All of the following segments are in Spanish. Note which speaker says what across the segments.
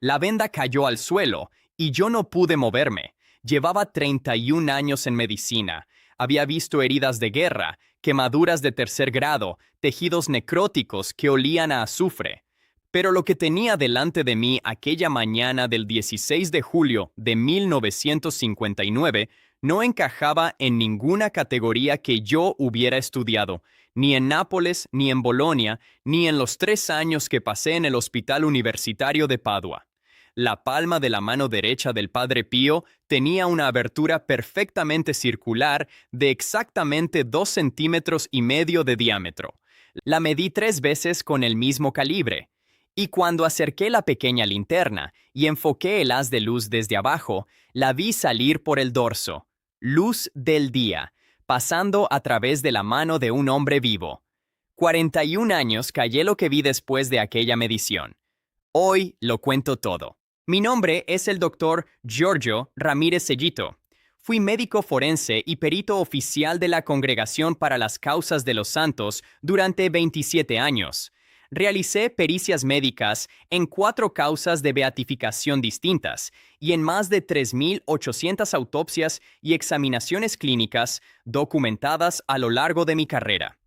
Speaker 1: La venda cayó al suelo y yo no pude moverme. Llevaba 31 años en medicina. Había visto heridas de guerra, quemaduras de tercer grado, tejidos necróticos que olían a azufre. Pero lo que tenía delante de mí aquella mañana del 16 de julio de 1959 no encajaba en ninguna categoría que yo hubiera estudiado, ni en Nápoles, ni en Bolonia, ni en los 3 años que pasé en el Hospital Universitario de Padua. La palma de la mano derecha del Padre Pío tenía una abertura perfectamente circular de exactamente 2,5 centímetros de diámetro. La medí 3 veces con el mismo calibre. Y cuando acerqué la pequeña linterna y enfoqué el haz de luz desde abajo, la vi salir por el dorso. Luz del día, pasando a través de la mano de un hombre vivo. 41 años callé lo que vi después de aquella medición. Hoy lo cuento todo. Mi nombre es el doctor Giorgio Ramírez Sellito. Fui médico forense y perito oficial de la Congregación para las Causas de los Santos durante 27 años. Realicé pericias médicas en 4 causas de beatificación distintas y en más de 3.800 autopsias y examinaciones clínicas documentadas a lo largo de mi carrera.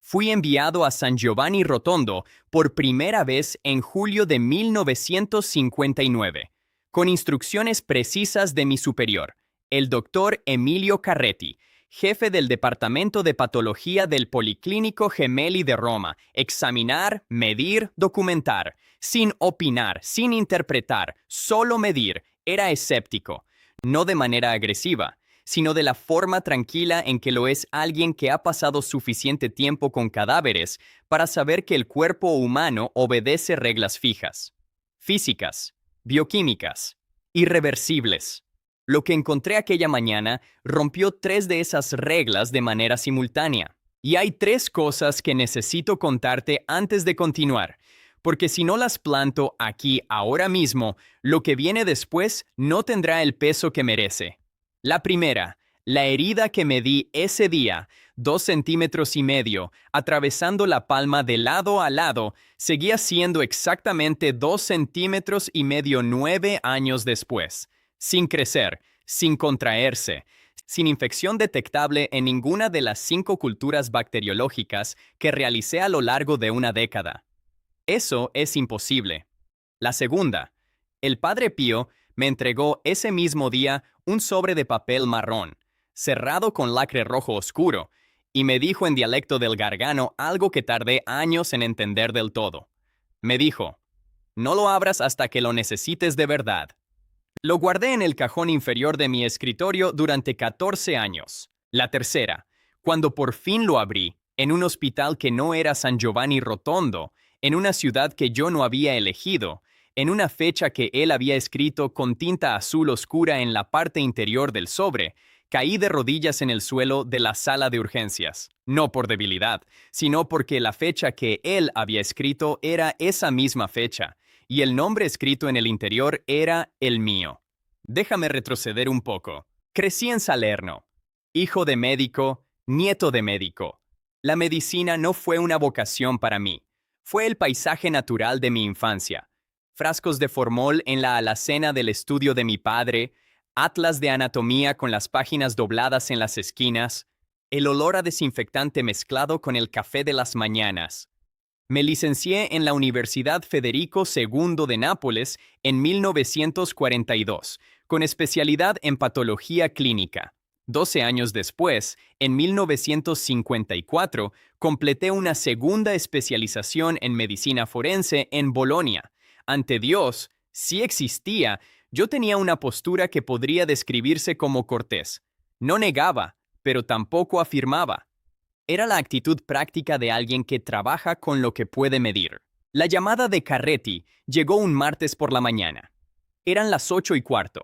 Speaker 1: Fui enviado a San Giovanni Rotondo por primera vez en julio de 1959, con instrucciones precisas de mi superior, el doctor Emilio Carretti, jefe del Departamento de Patología del Policlínico Gemelli de Roma, examinar, medir, documentar, sin opinar, sin interpretar, solo medir. Era escéptico, no de manera agresiva, sino de la forma tranquila en que lo es alguien que ha pasado suficiente tiempo con cadáveres para saber que el cuerpo humano obedece reglas fijas, físicas, bioquímicas, irreversibles. Lo que encontré aquella mañana rompió 3 de esas reglas de manera simultánea. Y hay 3 cosas que necesito contarte antes de continuar, porque si no las planto aquí ahora mismo, lo que viene después no tendrá el peso que merece. La primera, la herida que me di ese día, 2,5 centímetros, atravesando la palma de lado a lado, seguía siendo exactamente 2,5 centímetros 9 años después, sin crecer, sin contraerse, sin infección detectable en ninguna de las 5 culturas bacteriológicas que realicé a lo largo de una década. Eso es imposible. La segunda, el Padre Pío me entregó ese mismo día un sobre de papel marrón, cerrado con lacre rojo oscuro, y me dijo en dialecto del Gargano algo que tardé años en entender del todo. Me dijo, no lo abras hasta que lo necesites de verdad. Lo guardé en el cajón inferior de mi escritorio durante 14 años. La tercera, cuando por fin lo abrí, en un hospital que no era San Giovanni Rotondo, en una ciudad que yo no había elegido, en una fecha que él había escrito con tinta azul oscura en la parte interior del sobre, caí de rodillas en el suelo de la sala de urgencias. No por debilidad, sino porque la fecha que él había escrito era esa misma fecha, y el nombre escrito en el interior era el mío. Déjame retroceder un poco. Crecí en Salerno, hijo de médico, nieto de médico. La medicina no fue una vocación para mí, fue el paisaje natural de mi infancia. Frascos de formol en la alacena del estudio de mi padre, atlas de anatomía con las páginas dobladas en las esquinas, el olor a desinfectante mezclado con el café de las mañanas. Me licencié en la Universidad Federico II de Nápoles en 1942, con especialidad en patología clínica. 12 años después, en 1954, completé una segunda especialización en medicina forense en Bolonia. Ante Dios, si existía, yo tenía una postura que podría describirse como cortés. No negaba, pero tampoco afirmaba. Era la actitud práctica de alguien que trabaja con lo que puede medir. La llamada de Carretti llegó un martes por la mañana. Eran las 8:15.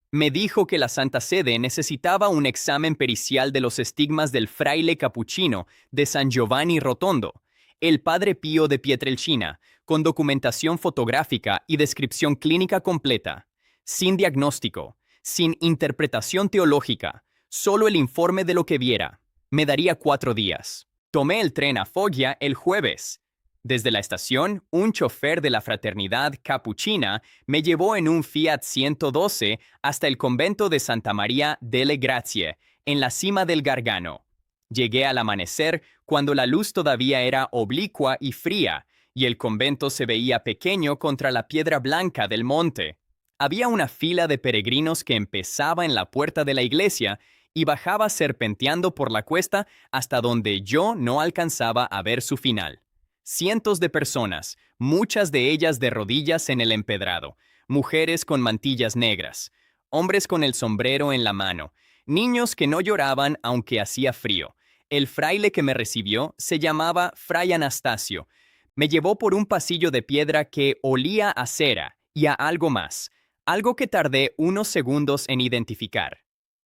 Speaker 1: Me dijo que la Santa Sede necesitaba un examen pericial de los estigmas del fraile capuchino de San Giovanni Rotondo, el Padre Pío de Pietrelcina, con documentación fotográfica y descripción clínica completa, sin diagnóstico, sin interpretación teológica, solo el informe de lo que viera. Me daría 4 días. Tomé el tren a Foggia el jueves. Desde la estación, un chofer de la fraternidad capuchina me llevó en un Fiat 112 hasta el convento de Santa María delle Grazie, en la cima del Gargano. Llegué al amanecer cuando la luz todavía era oblicua y fría, y el convento se veía pequeño contra la piedra blanca del monte. Había una fila de peregrinos que empezaba en la puerta de la iglesia y bajaba serpenteando por la cuesta hasta donde yo no alcanzaba a ver su final. Cientos de personas, muchas de ellas de rodillas en el empedrado, mujeres con mantillas negras, hombres con el sombrero en la mano, niños que no lloraban aunque hacía frío. El fraile que me recibió se llamaba Fray Anastasio. Me llevó por un pasillo de piedra que olía a cera y a algo más, algo que tardé unos segundos en identificar.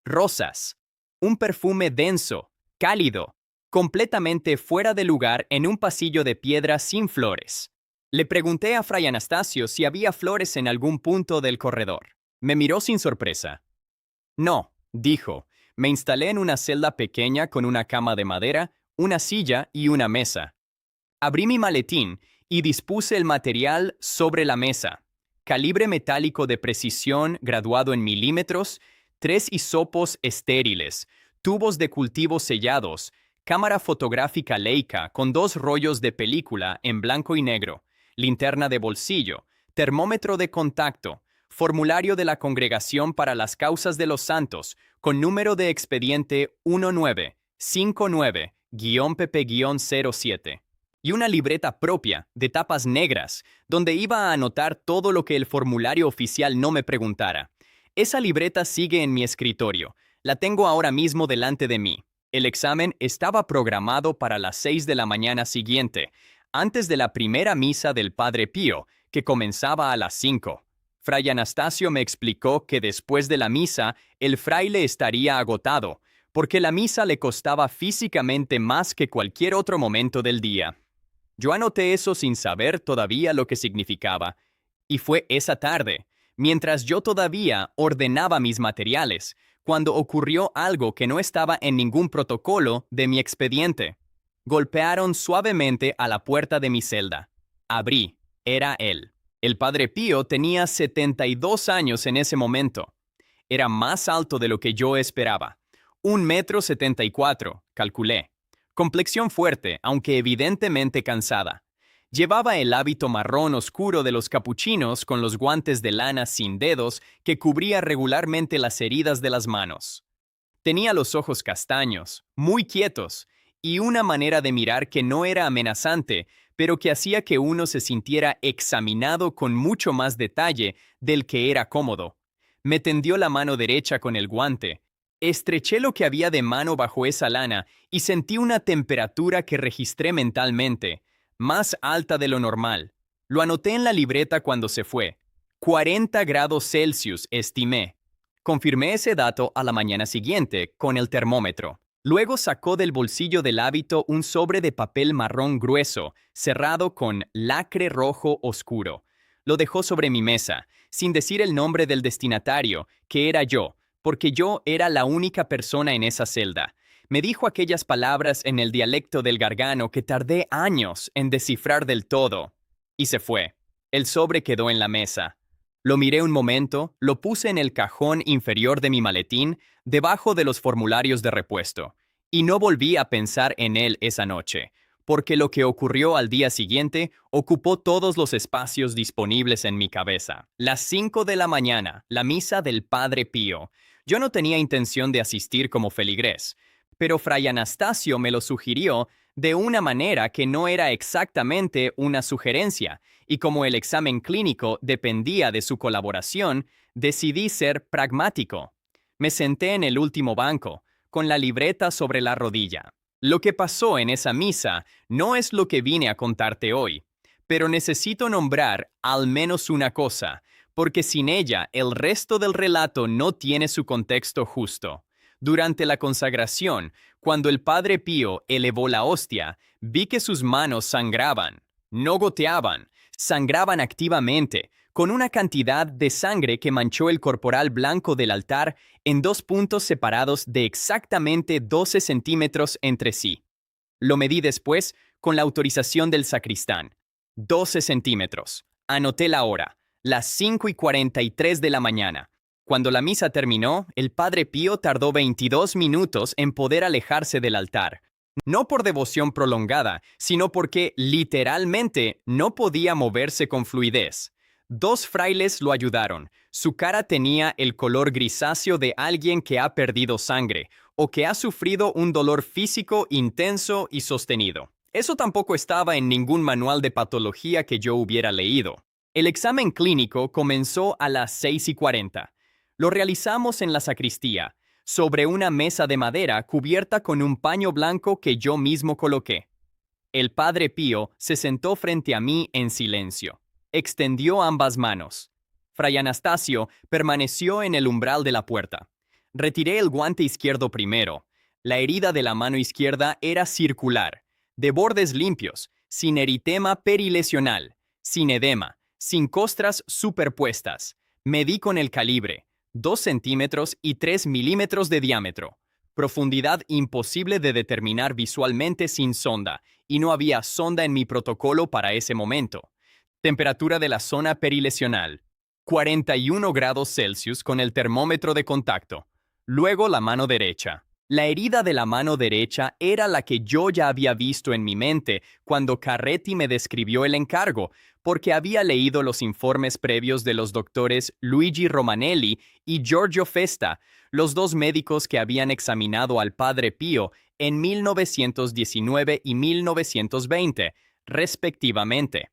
Speaker 1: Rosas. Un perfume denso, cálido, completamente fuera de lugar en un pasillo de piedra sin flores. Le pregunté a Fray Anastasio si había flores en algún punto del corredor. Me miró sin sorpresa. No, dijo. Me instalé en una celda pequeña con una cama de madera, una silla y una mesa. Abrí mi maletín y dispuse el material sobre la mesa. Calibre metálico de precisión graduado en milímetros, 3 hisopos estériles, tubos de cultivo sellados, cámara fotográfica Leica con 2 rollos de película en blanco y negro, linterna de bolsillo, termómetro de contacto, formulario de la Congregación para las Causas de los Santos, con número de expediente 1959-PP-07, y una libreta propia, de tapas negras, donde iba a anotar todo lo que el formulario oficial no me preguntara. Esa libreta sigue en mi escritorio. La tengo ahora mismo delante de mí. El examen estaba programado para las 6 de la mañana siguiente, antes de la primera misa del Padre Pío, que comenzaba a las 5. Fray Anastasio me explicó que después de la misa el fraile estaría agotado, porque la misa le costaba físicamente más que cualquier otro momento del día. Yo anoté eso sin saber todavía lo que significaba. Y fue esa tarde, mientras yo todavía ordenaba mis materiales, cuando ocurrió algo que no estaba en ningún protocolo de mi expediente. Golpearon suavemente a la puerta de mi celda. Abrí. Era él. El Padre Pío tenía 72 años en ese momento. Era más alto de lo que yo esperaba. 1,74 m, calculé. Complexión fuerte, aunque evidentemente cansada. Llevaba el hábito marrón oscuro de los capuchinos con los guantes de lana sin dedos que cubría regularmente las heridas de las manos. Tenía los ojos castaños, muy quietos, y una manera de mirar que no era amenazante, pero que hacía que uno se sintiera examinado con mucho más detalle del que era cómodo. Me tendió la mano derecha con el guante. Estreché lo que había de mano bajo esa lana y sentí una temperatura que registré mentalmente, más alta de lo normal. Lo anoté en la libreta cuando se fue. 40 grados Celsius, estimé. Confirmé ese dato a la mañana siguiente con el termómetro. Luego sacó del bolsillo del hábito un sobre de papel marrón grueso, cerrado con lacre rojo oscuro. Lo dejó sobre mi mesa, sin decir el nombre del destinatario, que era yo, porque yo era la única persona en esa celda. Me dijo aquellas palabras en el dialecto del Gargano que tardé años en descifrar del todo. Y se fue. El sobre quedó en la mesa. Lo miré un momento, lo puse en el cajón inferior de mi maletín, debajo de los formularios de repuesto, y no volví a pensar en él esa noche, porque lo que ocurrió al día siguiente ocupó todos los espacios disponibles en mi cabeza. Las 5 de la mañana, la misa del Padre Pío. Yo no tenía intención de asistir como feligrés, pero Fray Anastasio me lo sugirió de una manera que no era exactamente una sugerencia, y como el examen clínico dependía de su colaboración, decidí ser pragmático. Me senté en el último banco, con la libreta sobre la rodilla. Lo que pasó en esa misa no es lo que vine a contarte hoy, pero necesito nombrar al menos una cosa, porque sin ella el resto del relato no tiene su contexto justo. Durante la consagración, cuando el Padre Pío elevó la hostia, vi que sus manos sangraban. No goteaban, sangraban activamente, con una cantidad de sangre que manchó el corporal blanco del altar en 2 puntos separados de exactamente 12 centímetros entre sí. Lo medí después con la autorización del sacristán. 12 centímetros. Anoté la hora, las 5:43 de la mañana. Cuando la misa terminó, el Padre Pío tardó 22 minutos en poder alejarse del altar. No por devoción prolongada, sino porque, literalmente, no podía moverse con fluidez. 2 frailes lo ayudaron. Su cara tenía el color grisáceo de alguien que ha perdido sangre o que ha sufrido un dolor físico intenso y sostenido. Eso tampoco estaba en ningún manual de patología que yo hubiera leído. El examen clínico comenzó a las 6:40. Lo realizamos en la sacristía, sobre una mesa de madera cubierta con un paño blanco que yo mismo coloqué. El Padre Pío se sentó frente a mí en silencio. Extendió ambas manos. Fray Anastasio permaneció en el umbral de la puerta. Retiré el guante izquierdo primero. La herida de la mano izquierda era circular, de bordes limpios, sin eritema perilesional, sin edema, sin costras superpuestas. Medí con el calibre, 2 centímetros y 3 milímetros de diámetro. Profundidad imposible de determinar visualmente sin sonda, y no había sonda en mi protocolo para ese momento. Temperatura de la zona perilesional, 41 grados Celsius con el termómetro de contacto. Luego la mano derecha. La herida de la mano derecha era la que yo ya había visto en mi mente cuando Carretti me describió el encargo, porque había leído los informes previos de los doctores Luigi Romanelli y Giorgio Festa, los 2 médicos que habían examinado al Padre Pío en 1919 y 1920, respectivamente.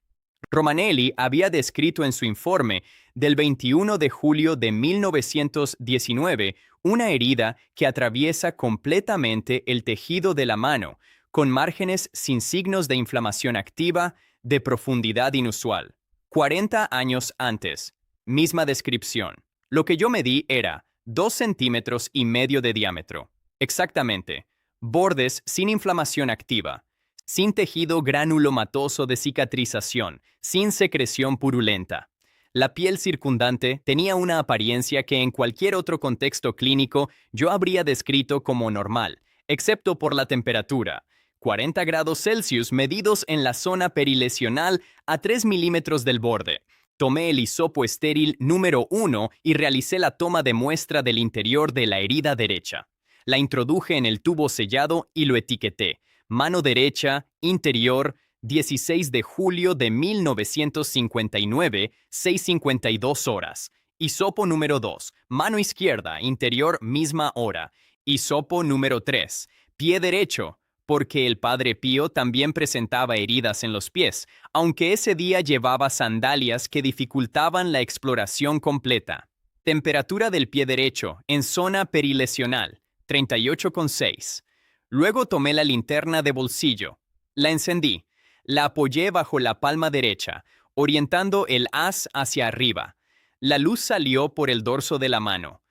Speaker 1: Romanelli había descrito en su informe del 21 de julio de 1919 una herida que atraviesa completamente el tejido de la mano, con márgenes sin signos de inflamación activa, de profundidad inusual. 40 años antes, misma descripción. Lo que yo medí era 2 centímetros y medio de diámetro. Exactamente. Bordes sin inflamación activa. Sin tejido granulomatoso de cicatrización, sin secreción purulenta. La piel circundante tenía una apariencia que en cualquier otro contexto clínico yo habría descrito como normal, excepto por la temperatura. 40 grados Celsius medidos en la zona perilesional a 3 milímetros del borde. Tomé el hisopo estéril número 1 y realicé la toma de muestra del interior de la herida derecha. La introduje en el tubo sellado y lo etiqueté. Mano derecha, interior, 16 de julio de 1959, 6:52 horas. Hisopo número 2, mano izquierda, interior, misma hora. Hisopo número 3, pie derecho, porque el Padre Pío también presentaba heridas en los pies, aunque ese día llevaba sandalias que dificultaban la exploración completa. Temperatura del pie derecho, en zona perilesional, 38,6. Luego tomé la linterna de bolsillo. La encendí. La apoyé bajo la palma derecha, orientando el haz hacia arriba. La luz salió por el dorso de la mano.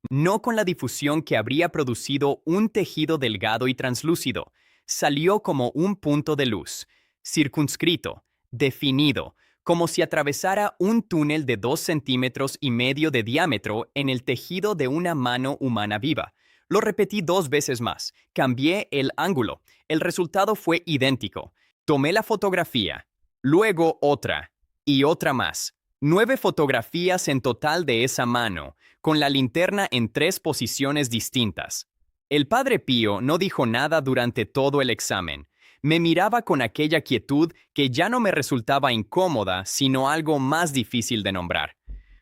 Speaker 1: No con la difusión que habría producido un tejido delgado y translúcido. Salió como un punto de luz, circunscrito, definido, como si atravesara un túnel de 2 centímetros y medio de diámetro en el tejido de una mano humana viva. Lo repetí 2 veces más. Cambié el ángulo. El resultado fue idéntico. Tomé la fotografía, luego otra y otra más. 9 fotografías en total de esa mano, con la linterna en 3 posiciones distintas. El Padre Pío no dijo nada durante todo el examen. Me miraba con aquella quietud que ya no me resultaba incómoda, sino algo más difícil de nombrar.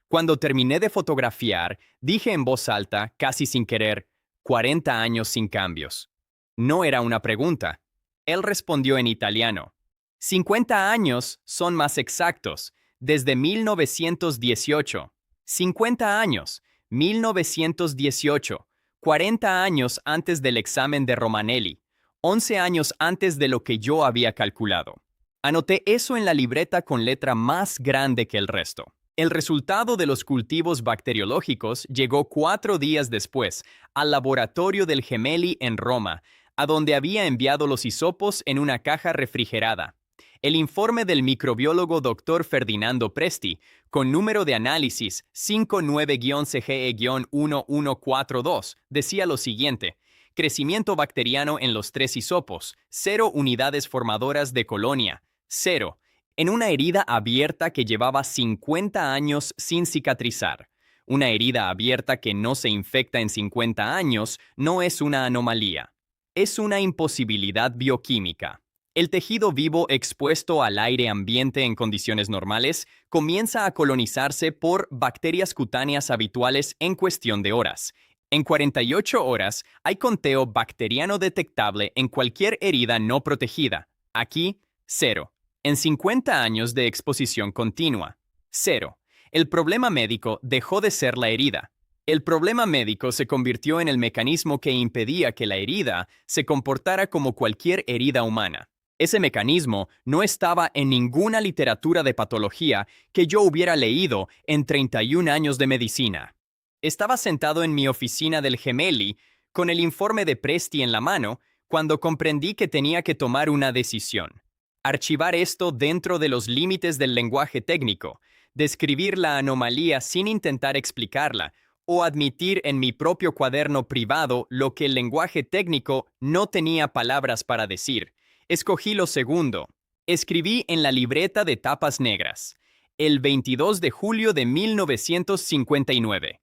Speaker 1: Cuando terminé de fotografiar, dije en voz alta, casi sin querer, 40 años sin cambios. No era una pregunta. Él respondió en italiano. 50 años son más exactos, desde 1918. 50 años, 1918. 40 años antes del examen de Romanelli. 11 años antes de lo que yo había calculado. Anoté eso en la libreta con letra más grande que el resto. El resultado de los cultivos bacteriológicos llegó 4 días después al laboratorio del Gemelli en Roma, a donde había enviado los hisopos en una caja refrigerada. El informe del microbiólogo Dr. Ferdinando Presti, con número de análisis 59-CGE-1142, decía lo siguiente: Crecimiento bacteriano en los 3 hisopos. 0 unidades formadoras de colonia. 0. En una herida abierta que llevaba 50 años sin cicatrizar. Una herida abierta que no se infecta en 50 años no es una anomalía. Es una imposibilidad bioquímica. El tejido vivo expuesto al aire ambiente en condiciones normales comienza a colonizarse por bacterias cutáneas habituales en cuestión de horas. En 48 horas hay conteo bacteriano detectable en cualquier herida no protegida. Aquí, 0. En 50 años de exposición continua, 0. El problema médico dejó de ser la herida. El problema médico se convirtió en el mecanismo que impedía que la herida se comportara como cualquier herida humana. Ese mecanismo no estaba en ninguna literatura de patología que yo hubiera leído en 31 años de medicina. Estaba sentado en mi oficina del Gemelli, con el informe de Presti en la mano, cuando comprendí que tenía que tomar una decisión. Archivar esto dentro de los límites del lenguaje técnico, describir la anomalía sin intentar explicarla, o admitir en mi propio cuaderno privado lo que el lenguaje técnico no tenía palabras para decir. Escogí lo segundo. Escribí en la libreta de tapas negras, el 22 de julio de 1959.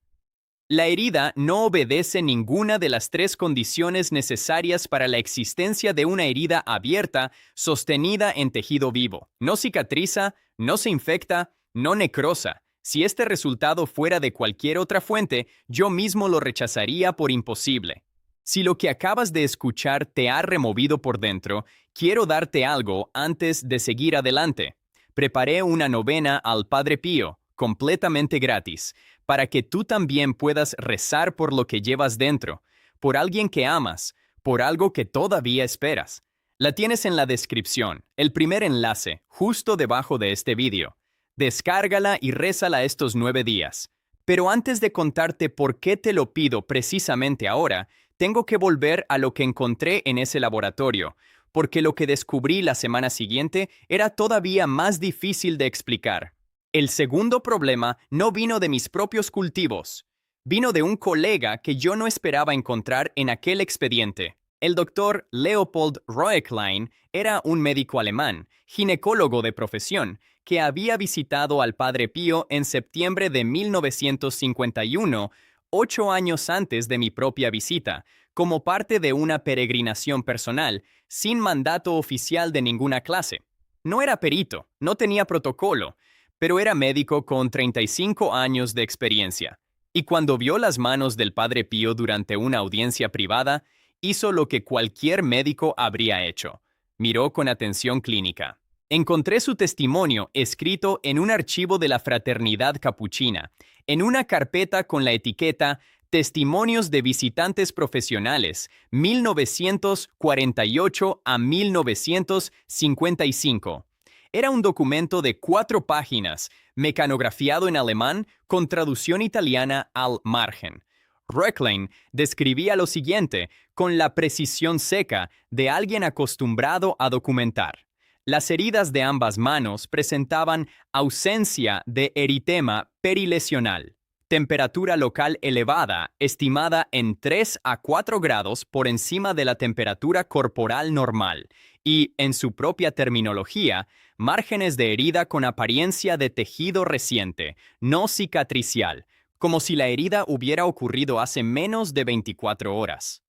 Speaker 1: La herida no obedece ninguna de las 3 condiciones necesarias para la existencia de una herida abierta sostenida en tejido vivo. No cicatriza, no se infecta, no necrosa. Si este resultado fuera de cualquier otra fuente, yo mismo lo rechazaría por imposible. Si lo que acabas de escuchar te ha removido por dentro, quiero darte algo antes de seguir adelante. Preparé una novena al Padre Pío, completamente gratis, para que tú también puedas rezar por lo que llevas dentro, por alguien que amas, por algo que todavía esperas. La tienes en la descripción, el primer enlace, justo debajo de este vídeo. Descárgala y rézala estos 9 días. Pero antes de contarte por qué te lo pido precisamente ahora, tengo que volver a lo que encontré en ese laboratorio, porque lo que descubrí la semana siguiente era todavía más difícil de explicar. El segundo problema no vino de mis propios cultivos. Vino de un colega que yo no esperaba encontrar en aquel expediente. El doctor Leopold Roeklein era un médico alemán, ginecólogo de profesión, que había visitado al Padre Pío en septiembre de 1951, 8 años antes de mi propia visita, como parte de una peregrinación personal, sin mandato oficial de ninguna clase. No era perito, no tenía protocolo, pero era médico con 35 años de experiencia. Y cuando vio las manos del Padre Pío durante una audiencia privada, hizo lo que cualquier médico habría hecho. Miró con atención clínica. Encontré su testimonio escrito en un archivo de la Fraternidad Capuchina, en una carpeta con la etiqueta Testimonios de visitantes profesionales, 1948 a 1955. Era un documento de 4 páginas, mecanografiado en alemán con traducción italiana al margen. Roeklein describía lo siguiente con la precisión seca de alguien acostumbrado a documentar. Las heridas de ambas manos presentaban ausencia de eritema perilesional, temperatura local elevada, estimada en 3 a 4 grados por encima de la temperatura corporal normal, y, en su propia terminología, márgenes de herida con apariencia de tejido reciente, no cicatricial, como si la herida hubiera ocurrido hace menos de 24 horas.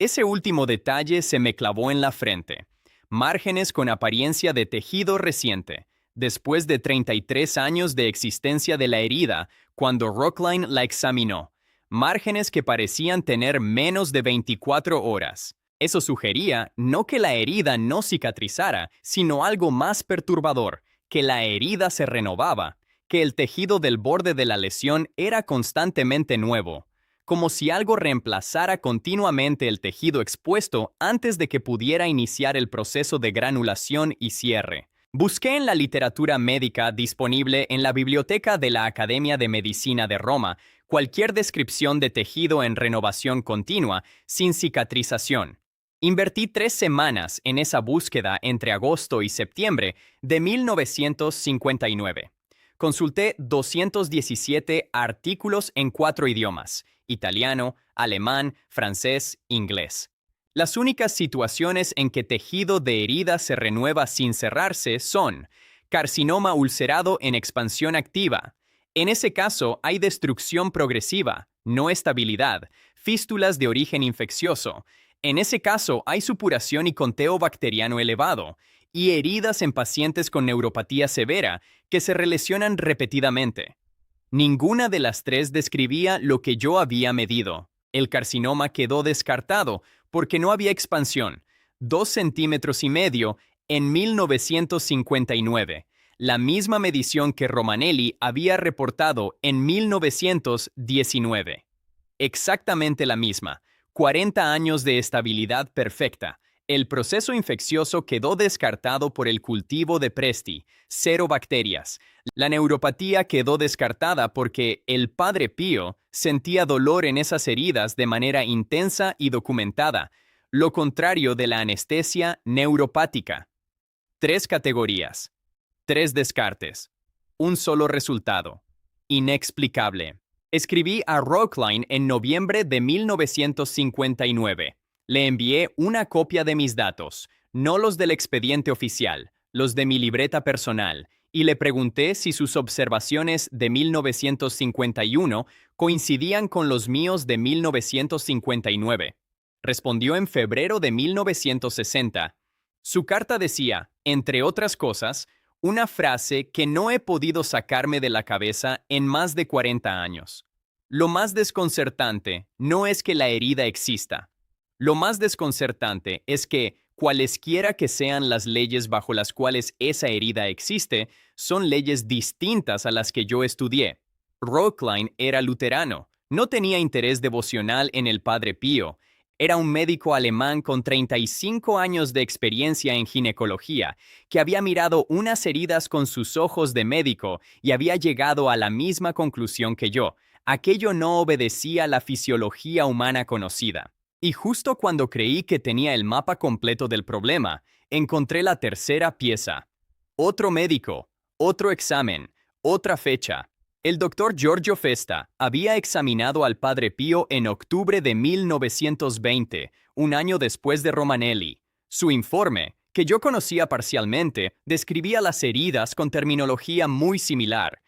Speaker 1: Ese último detalle se me clavó en la frente. Márgenes con apariencia de tejido reciente, después de 33 años de existencia de la herida, cuando Roeklein la examinó. Márgenes que parecían tener menos de 24 horas. Eso sugería no que la herida no cicatrizara, sino algo más perturbador, que la herida se renovaba, que el tejido del borde de la lesión era constantemente nuevo, como si algo reemplazara continuamente el tejido expuesto antes de que pudiera iniciar el proceso de granulación y cierre. Busqué en la literatura médica disponible en la biblioteca de la Academia de Medicina de Roma cualquier descripción de tejido en renovación continua sin cicatrización. Invertí 3 semanas en esa búsqueda entre agosto y septiembre de 1959. Consulté 217 artículos en 4 idiomas, italiano, alemán, francés, inglés. Las únicas situaciones en que tejido de herida se renueva sin cerrarse son carcinoma ulcerado en expansión activa. En ese caso hay destrucción progresiva, no estabilidad, fístulas de origen infeccioso. En ese caso hay supuración y conteo bacteriano elevado, y heridas en pacientes con neuropatía severa que se lesionan repetidamente. Ninguna de las tres describía lo que yo había medido. El carcinoma quedó descartado porque no había expansión, 2,5 centímetros en 1959, la misma medición que Romanelli había reportado en 1919. Exactamente la misma, 40 años de estabilidad perfecta. El proceso infeccioso quedó descartado por el cultivo de Presti, 0 bacterias. La neuropatía quedó descartada porque el Padre Pío sentía dolor en esas heridas de manera intensa y documentada, lo contrario de la anestesia neuropática. 3 categorías, 3 descartes, un solo resultado. Inexplicable. Escribí a Rockline en noviembre de 1959. Le envié una copia de mis datos, no los del expediente oficial, los de mi libreta personal, y le pregunté si sus observaciones de 1951 coincidían con los míos de 1959. Respondió en febrero de 1960. Su carta decía, entre otras cosas, una frase que no he podido sacarme de la cabeza en más de 40 años. Lo más desconcertante no es que la herida exista. Lo más desconcertante es que, cualesquiera que sean las leyes bajo las cuales esa herida existe, son leyes distintas a las que yo estudié. Rockline era luterano, no tenía interés devocional en el Padre Pío. Era un médico alemán con 35 años de experiencia en ginecología, que había mirado unas heridas con sus ojos de médico y había llegado a la misma conclusión que yo. Aquello no obedecía a la fisiología humana conocida. Y justo cuando creí que tenía el mapa completo del problema, encontré la tercera pieza. Otro médico, otro examen, otra fecha. El doctor Giorgio Festa había examinado al Padre Pío en octubre de 1920, un año después de Romanelli. Su informe, que yo conocía parcialmente, describía las heridas con terminología muy similar.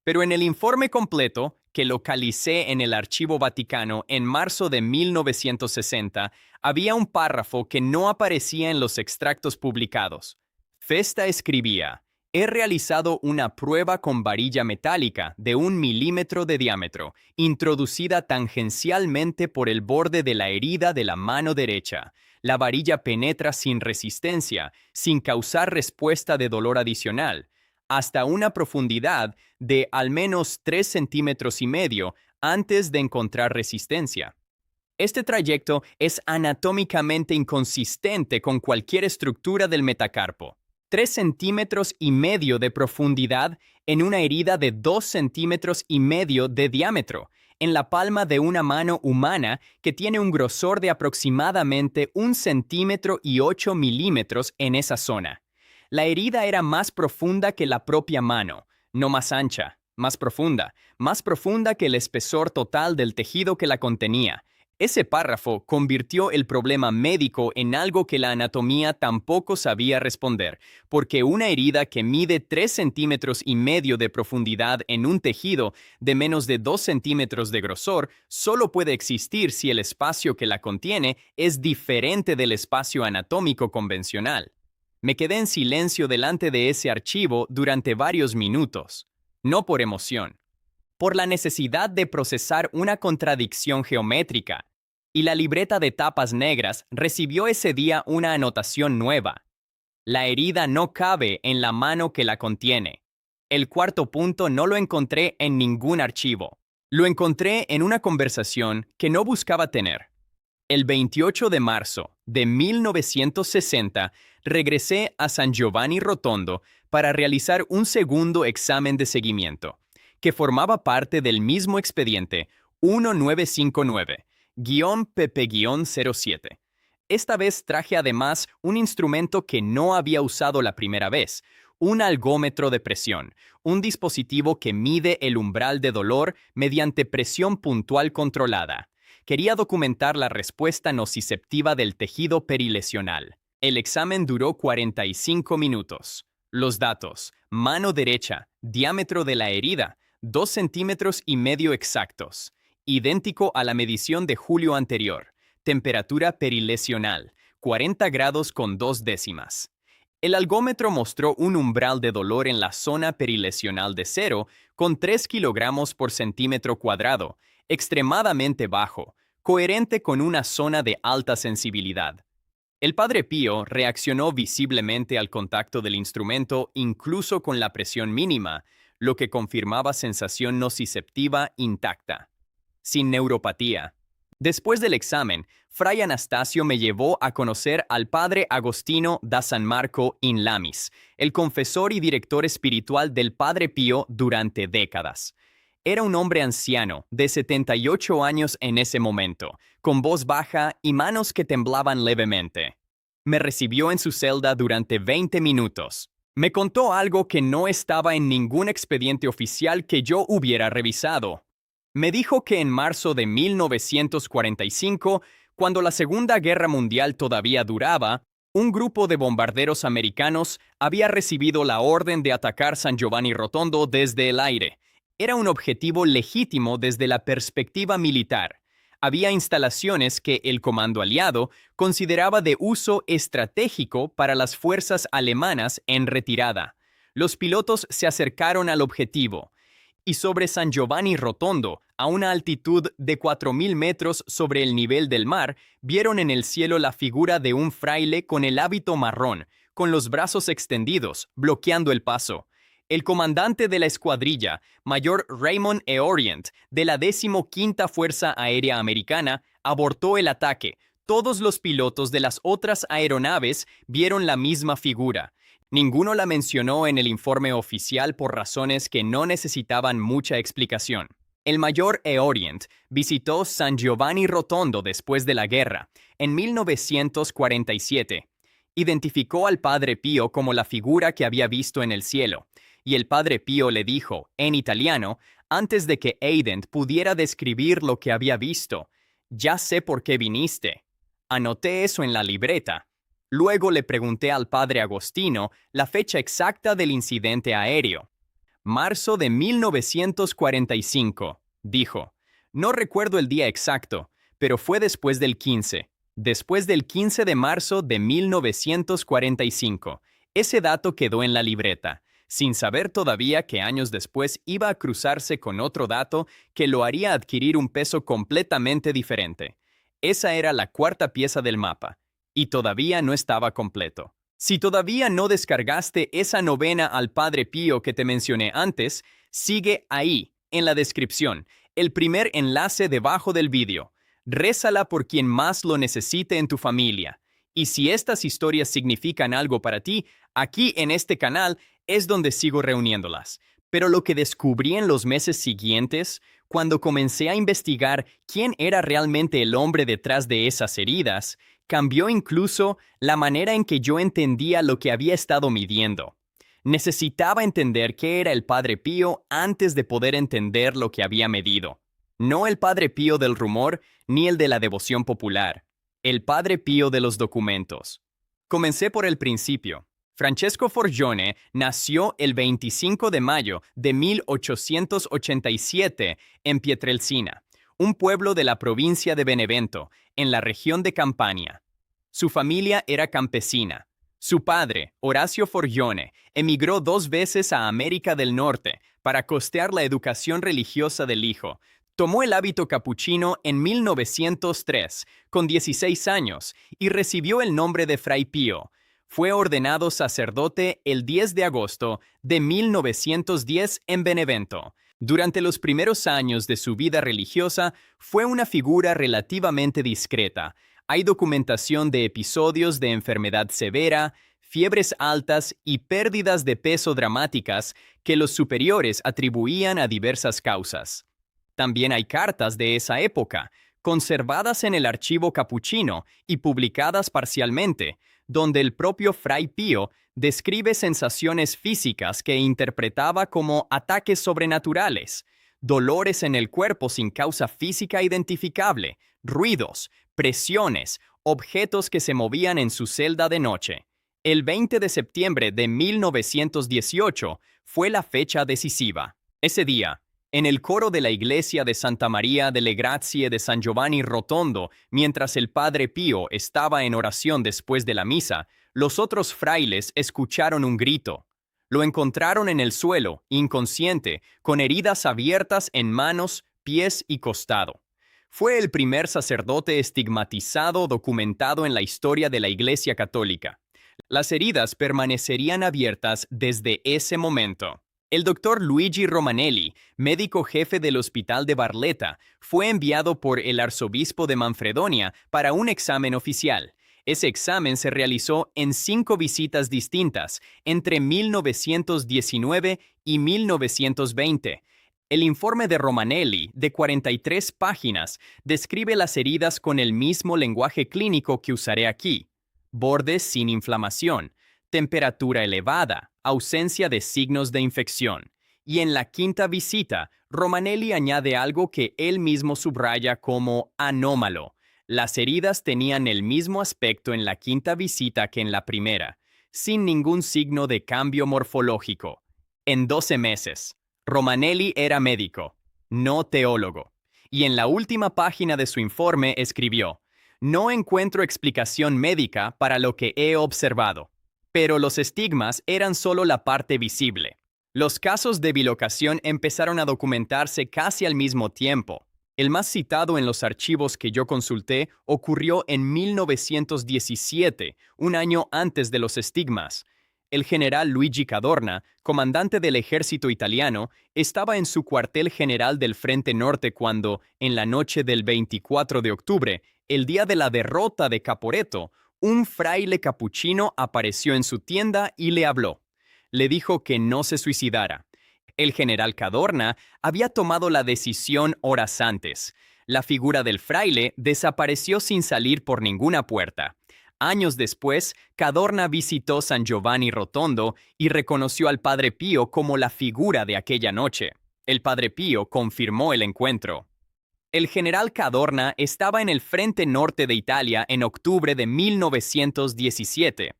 Speaker 1: Pero en el informe completo, que localicé en el Archivo Vaticano en marzo de 1960, había un párrafo que no aparecía en los extractos publicados. Festa escribía: he realizado una prueba con varilla metálica de 1 milímetro de diámetro, introducida tangencialmente por el borde de la herida de la mano derecha. La varilla penetra sin resistencia, sin causar respuesta de dolor adicional, hasta una profundidad de al menos 3,5 centímetros antes de encontrar resistencia. Este trayecto es anatómicamente inconsistente con cualquier estructura del metacarpo. 3,5 centímetros de profundidad en una herida de 2,5 centímetros de diámetro, en la palma de una mano humana que tiene un grosor de aproximadamente 1,8 centímetros en esa zona. La herida era más profunda que la propia mano, no más ancha, más profunda que el espesor total del tejido que la contenía. Ese párrafo convirtió el problema médico en algo que la anatomía tampoco sabía responder, porque una herida que mide 3,5 centímetros de profundidad en un tejido de menos de 2 centímetros de grosor solo puede existir si el espacio que la contiene es diferente del espacio anatómico convencional. Me quedé en silencio delante de ese archivo durante varios minutos, no por emoción, por la necesidad de procesar una contradicción geométrica, y la libreta de tapas negras recibió ese día una anotación nueva. La herida no cabe en la mano que la contiene. El cuarto punto no lo encontré en ningún archivo. Lo encontré en una conversación que no buscaba tener. El 28 de marzo de 1960, regresé a San Giovanni Rotondo para realizar un segundo examen de seguimiento, que formaba parte del mismo expediente 1959-PP-07. Esta vez traje además un instrumento que no había usado la primera vez, Un algómetro de presión, un dispositivo que mide el umbral de dolor mediante presión puntual controlada. Quería documentar la respuesta nociceptiva del tejido perilesional. El examen duró 45 minutos. Los datos: mano derecha, diámetro de la herida, 2,5 centímetros exactos. Idéntico a la medición de julio anterior. Temperatura perilesional, 40 grados con 2 décimas. El algómetro mostró un umbral de dolor en la zona perilesional de 0 con 3 kilogramos por centímetro cuadrado, extremadamente bajo, coherente con una zona de alta sensibilidad. El Padre Pío reaccionó visiblemente al contacto del instrumento incluso con la presión mínima, lo que confirmaba sensación nociceptiva intacta. Sin neuropatía. Después del examen, Fray Anastasio me llevó a conocer al Padre Agostino da San Marco in Lamis, el confesor y director espiritual del Padre Pío durante décadas. Era un hombre anciano, de 78 años en ese momento, con voz baja y manos que temblaban levemente. Me recibió en su celda durante 20 minutos. Me contó algo que no estaba en ningún expediente oficial que yo hubiera revisado. Me dijo que en marzo de 1945, cuando la Segunda Guerra Mundial todavía duraba, un grupo de bombarderos americanos había recibido la orden de atacar San Giovanni Rotondo desde el aire. Era un objetivo legítimo desde la perspectiva militar. Había instalaciones que el comando aliado consideraba de uso estratégico para las fuerzas alemanas en retirada. Los pilotos se acercaron al objetivo. Y sobre San Giovanni Rotondo, a una altitud de 4.000 metros sobre el nivel del mar, vieron en el cielo la figura de un fraile con el hábito marrón, con los brazos extendidos, bloqueando el paso. El comandante de la escuadrilla, Mayor Raymond E. Orient, de la 15ª Fuerza Aérea Americana, abortó el ataque. Todos los pilotos de las otras aeronaves vieron la misma figura. Ninguno la mencionó en el informe oficial por razones que no necesitaban mucha explicación. El Mayor E. Orient visitó San Giovanni Rotondo después de la guerra, en 1947. Identificó al Padre Pío como la figura que había visto en el cielo, y el Padre Pío le dijo, en italiano, antes de que Aident pudiera describir lo que había visto: «Ya sé por qué viniste». Anoté eso en la libreta. Luego le pregunté al Padre Agostino la fecha exacta del incidente aéreo. Marzo de 1945, dijo. No recuerdo el día exacto, pero fue después del 15. Después del 15 de marzo de 1945. Ese dato quedó en la libreta, sin saber todavía que años después iba a cruzarse con otro dato que lo haría adquirir un peso completamente diferente. Esa era la cuarta pieza del mapa. Y todavía no estaba completo. Si todavía no descargaste esa novena al Padre Pío que te mencioné antes, sigue ahí, en la descripción, el primer enlace debajo del vídeo. Rézala por quien más lo necesite en tu familia. Y si estas historias significan algo para ti, aquí en este canal es donde sigo reuniéndolas. Pero lo que descubrí en los meses siguientes, cuando comencé a investigar quién era realmente el hombre detrás de esas heridas, cambió incluso la manera en que yo entendía lo que había estado midiendo. Necesitaba entender qué era el Padre Pío antes de poder entender lo que había medido. No el Padre Pío del rumor ni el de la devoción popular. El Padre Pío de los documentos. Comencé por el principio. Francesco Forgione nació el 25 de mayo de 1887 en Pietrelcina, un pueblo de la provincia de Benevento, en la región de Campania. Su familia era campesina. Su padre, Horacio Forgione, emigró 2 veces a América del Norte para costear la educación religiosa del hijo. Tomó el hábito capuchino en 1903, con 16 años, y recibió el nombre de Fray Pío. Fue ordenado sacerdote el 10 de agosto de 1910 en Benevento. Durante los primeros años de su vida religiosa, fue una figura relativamente discreta. Hay documentación de episodios de enfermedad severa, fiebres altas y pérdidas de peso dramáticas que los superiores atribuían a diversas causas. También hay cartas de esa época, conservadas en el archivo capuchino y publicadas parcialmente, donde el propio Fray Pío describe sensaciones físicas que interpretaba como ataques sobrenaturales, dolores en el cuerpo sin causa física identificable, ruidos, presiones, objetos que se movían en su celda de noche. El 20 de septiembre de 1918 fue la fecha decisiva. Ese día, en el coro de la iglesia de Santa María delle Grazie de San Giovanni Rotondo, mientras el padre Pío estaba en oración después de la misa, los otros frailes escucharon un grito. Lo encontraron en el suelo, inconsciente, con heridas abiertas en manos, pies y costado. Fue el primer sacerdote estigmatizado documentado en la historia de la Iglesia Católica. Las heridas permanecerían abiertas desde ese momento. El doctor Luigi Romanelli, médico jefe del hospital de Barletta, fue enviado por el arzobispo de Manfredonia para un examen oficial. Ese examen se realizó en 5 visitas distintas entre 1919 y 1920. El informe de Romanelli, de 43 páginas, describe las heridas con el mismo lenguaje clínico que usaré aquí. Bordes sin inflamación, temperatura elevada, ausencia de signos de infección. Y en la 5ª visita, Romanelli añade algo que él mismo subraya como anómalo. Las heridas tenían el mismo aspecto en la 5ª visita que en la primera, sin ningún signo de cambio morfológico. En 12 meses, Romanelli era médico, no teólogo. Y en la última página de su informe escribió: "No encuentro explicación médica para lo que he observado". Pero los estigmas eran solo la parte visible. Los casos de bilocación empezaron a documentarse casi al mismo tiempo. El más citado en los archivos que yo consulté ocurrió en 1917, un año antes de los estigmas. El general Luigi Cadorna, comandante del ejército italiano, estaba en su cuartel general del Frente Norte cuando, en la noche del 24 de octubre, el día de la derrota de Caporetto, un fraile capuchino apareció en su tienda y le habló. Le dijo que no se suicidara. El general Cadorna había tomado la decisión horas antes. La figura del fraile desapareció sin salir por ninguna puerta. Años después, Cadorna visitó San Giovanni Rotondo y reconoció al padre Pío como la figura de aquella noche. El padre Pío confirmó el encuentro. El general Cadorna estaba en el frente norte de Italia en octubre de 1917.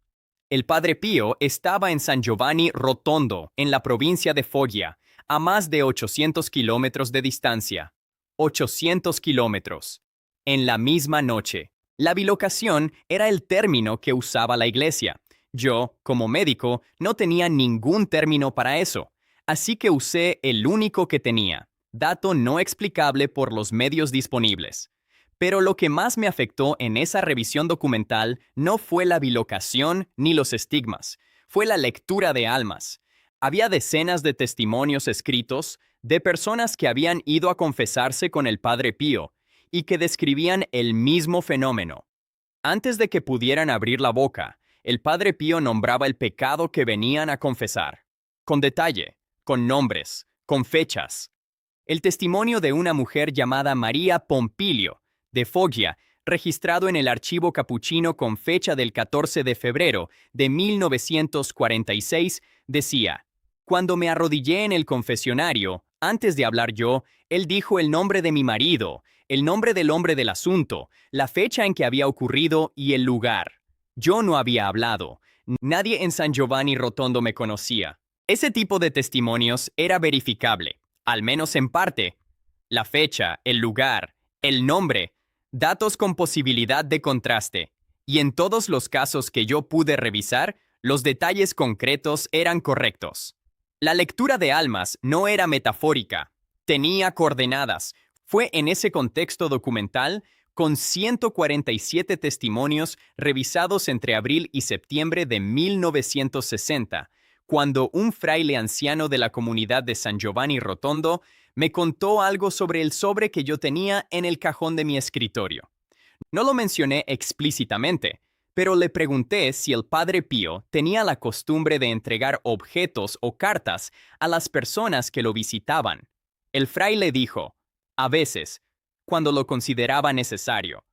Speaker 1: El padre Pío estaba en San Giovanni Rotondo, en la provincia de Foggia, a más de 800 kilómetros de distancia. 800 kilómetros. En la misma noche. La bilocación era el término que usaba la iglesia. Yo, como médico, no tenía ningún término para eso, así que usé el único que tenía. Dato no explicable por los medios disponibles. Pero lo que más me afectó en esa revisión documental no fue la bilocación ni los estigmas, fue la lectura de almas. Había decenas de testimonios escritos de personas que habían ido a confesarse con el padre Pío y que describían el mismo fenómeno. Antes de que pudieran abrir la boca, el padre Pío nombraba el pecado que venían a confesar, con detalle, con nombres, con fechas. El testimonio de una mujer llamada María Pompilio, de Foggia, registrado en el archivo capuchino con fecha del 14 de febrero de 1946, decía: "Cuando me arrodillé en el confesionario, antes de hablar yo, él dijo el nombre de mi marido, el nombre del hombre del asunto, la fecha en que había ocurrido y el lugar. Yo no había hablado. Nadie en San Giovanni Rotondo me conocía". Ese tipo de testimonios era verificable, al menos en parte. La fecha, el lugar, el nombre, datos con posibilidad de contraste. Y en todos los casos que yo pude revisar, los detalles concretos eran correctos. La lectura de almas no era metafórica, tenía coordenadas. Fue en ese contexto documental, con 147 testimonios revisados entre abril y septiembre de 1960, cuando un fraile anciano de la comunidad de San Giovanni Rotondo me contó algo sobre el sobre que yo tenía en el cajón de mi escritorio. No lo mencioné explícitamente, pero le pregunté si el padre Pío tenía la costumbre de entregar objetos o cartas a las personas que lo visitaban. El fraile dijo: "A veces, cuando lo consideraba necesario".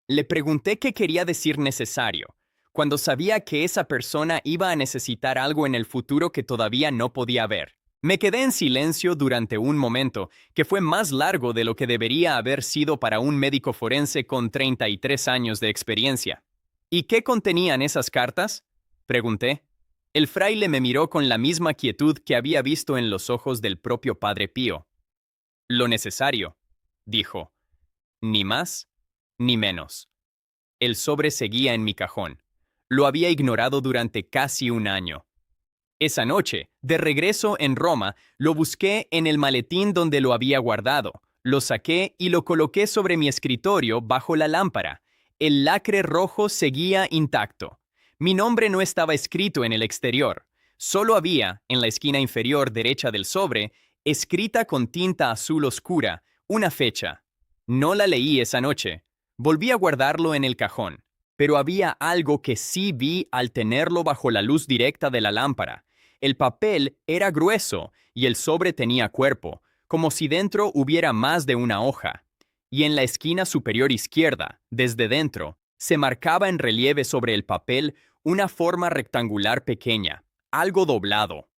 Speaker 1: Le pregunté qué quería decir necesario. cuando sabía que esa persona iba a necesitar algo en el futuro que todavía no podía ver. Me quedé en silencio durante un momento, que fue más largo de lo que debería haber sido para un médico forense con 33 años de experiencia. ¿Y qué contenían esas cartas?, pregunté. El fraile me miró con la misma quietud que había visto en los ojos del propio Padre Pío. Lo necesario, dijo. Ni más, ni menos. El sobre seguía en mi cajón. Lo había ignorado durante casi un año. Esa noche, de regreso en Roma, lo busqué en el maletín donde lo había guardado. Lo saqué y lo coloqué sobre mi escritorio bajo la lámpara. El lacre rojo seguía intacto. Mi nombre no estaba escrito en el exterior. Solo había, en la esquina inferior derecha del sobre, escrita con tinta azul oscura, una fecha. No la leí esa noche. Volví a guardarlo en el cajón. Pero había algo que sí vi al tenerlo bajo la luz directa de la lámpara. El papel era grueso y el sobre tenía cuerpo, como si dentro hubiera más de una hoja. Y en la esquina superior izquierda, desde dentro, se marcaba en relieve sobre el papel una forma rectangular pequeña, algo doblado.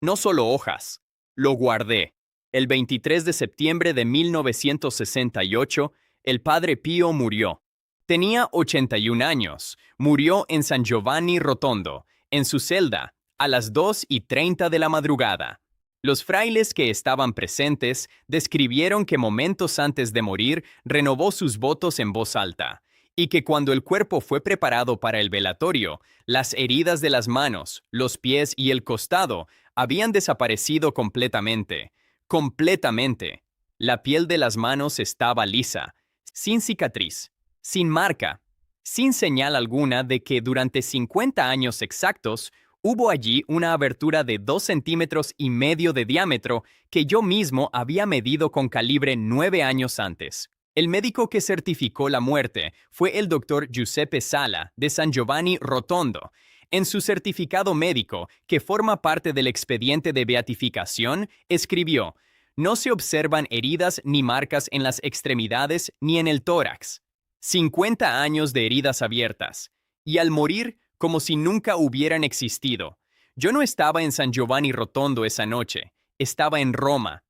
Speaker 1: No solo hojas. Lo guardé. El 23 de septiembre de 1968, el Padre Pío murió. Tenía 81 años. Murió en San Giovanni Rotondo, en su celda, a las 2:30 de la madrugada. Los frailes que estaban presentes describieron que momentos antes de morir renovó sus votos en voz alta, y que cuando el cuerpo fue preparado para el velatorio, las heridas de las manos, los pies y el costado habían desaparecido completamente. Completamente. La piel de las manos estaba lisa, sin cicatriz, sin marca, sin señal alguna de que durante 50 años exactos hubo allí una abertura de 2,5 centímetros de diámetro que yo mismo había medido con calibre 9 años antes. El médico que certificó la muerte fue el doctor Giuseppe Sala, de San Giovanni Rotondo. En su certificado médico, que forma parte del expediente de beatificación, escribió: «No se observan heridas ni marcas en las extremidades ni en el tórax. 50 años de heridas abiertas. Y al morir, como si nunca hubieran existido. Yo no estaba en San Giovanni Rotondo esa noche, estaba en Roma.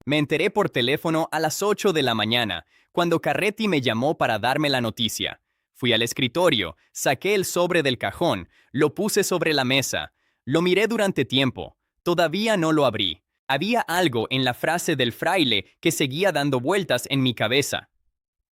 Speaker 1: Me enteré por teléfono a las 8 de la mañana, cuando Carretti me llamó para darme la noticia. Fui al escritorio, saqué el sobre del cajón, lo puse sobre la mesa. Lo miré durante tiempo. Todavía no lo abrí. Había algo en la frase del fraile que seguía dando vueltas en mi cabeza.